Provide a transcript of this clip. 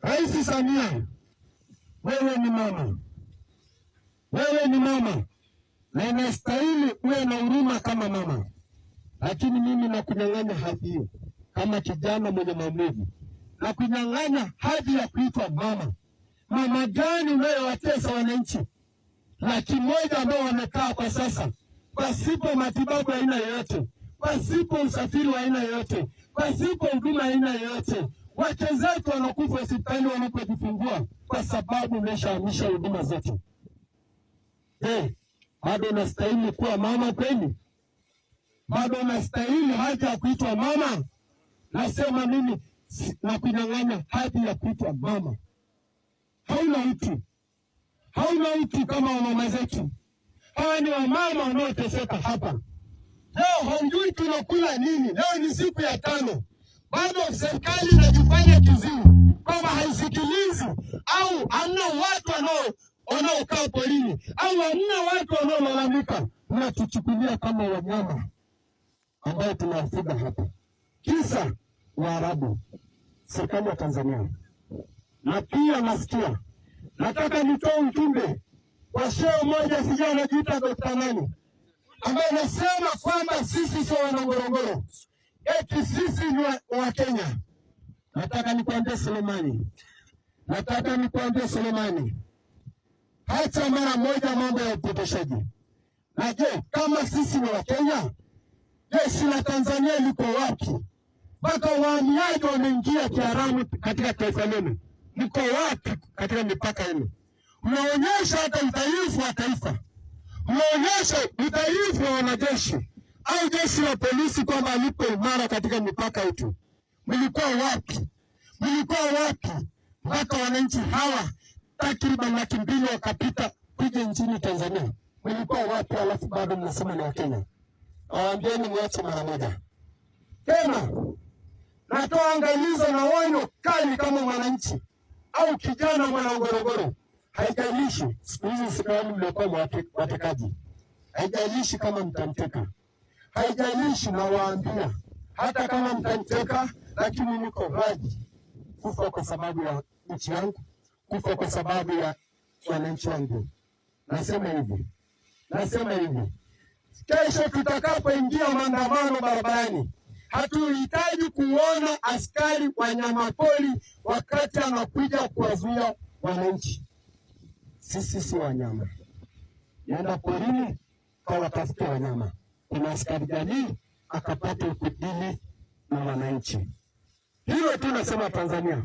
Rais Samia, wewe ni mama, wewe ni mama na inastahili uwe na huruma kama mama, lakini mimi nakunyang'anya hadhi hiyo kama kijana mwenye maumivu, na kunyang'anya hadhi ya kuitwa mama. Mama gani unayowatesa wananchi 100,000 ambao wamekaa kwa sasa pasipo matibabu aina yoyote, pasipo usafiri wa aina yoyote, pasipo huduma aina yoyote? Wake zetu wanakufa hospitali wanapojifungua kwa sababu umeshahamisha huduma zote. Bado unastahili kuwa mama kweli? Bado unastahili hadhi ya kuitwa mama? Nasema mimi na kunyang'anya hadhi ya kuitwa mama. Hauna utu, hauna utu kama wamama zetu. Hawa ni wamama wanaoteseka hapa. Leo haujui tunakula nini. Leo ni siku ya 5. Bado serikali inajifanya kiziwi kwamba haisikilizi, au hamna watu wanaokaa porini, au hamna watu wanaolalamika. Mnatuchukulia kama wanyama ambao tunawafuga hapa. Kisa Waarabu, serikali ya Tanzania. Na pia nasikia, nataka nitoe ujumbe kwa shehe mmoja sijui anajiita Dr. nani, ambaye anasema kwamba sisi sio Wanangorongoro, eti sisi ni wa Kenya. Nataka nikwambie Selemani, hacha mara moja mambo ya upotoshaji. Na je, kama sisi ni wa Kenya, jeshi la Tanzania liko wapi? Mpaka wahamiaji wameingia kiharamu katika taifa lenu. Liko wapi katika mipaka yenu? Mnaonyesha hata udhaifu wa taifa, mnaonyesha udhaifu wa wanajeshi au jeshi la polisi kwamba lipo imara katika mipaka yetu. Mlikuwa wapi? Mpaka wananchi hawa takriban 200,000 wakapita kuja nchini Tanzania. Mlikuwa wapi? Alafu bado mnasema ni wa Kenya. Waambieni mwache mara moja. Tena natoa angalizo na onyo kali kama mwananchi au kijana mwana Ngorongoro. Haijalishi siku hizi serikali mliokuwa watekaji, haijalishi kama mtamteka, haijalishi, na waambia hata kama mtamteka, lakini niko radhi kufa kwa sababu ya nchi yangu, kufa kwa sababu ya wananchi wangu. Nasema hivi, kesho tutakapoingia maandamano barabarani, hatuhitaji kuona askari wanyamapori wakati anakuja kuwazuia wananchi. Sisi si wanyama. Nenda porini kawatafute wanyama. Kuna askari gani akapata kudili na wananchi? Hilo tu nasema Tanzania.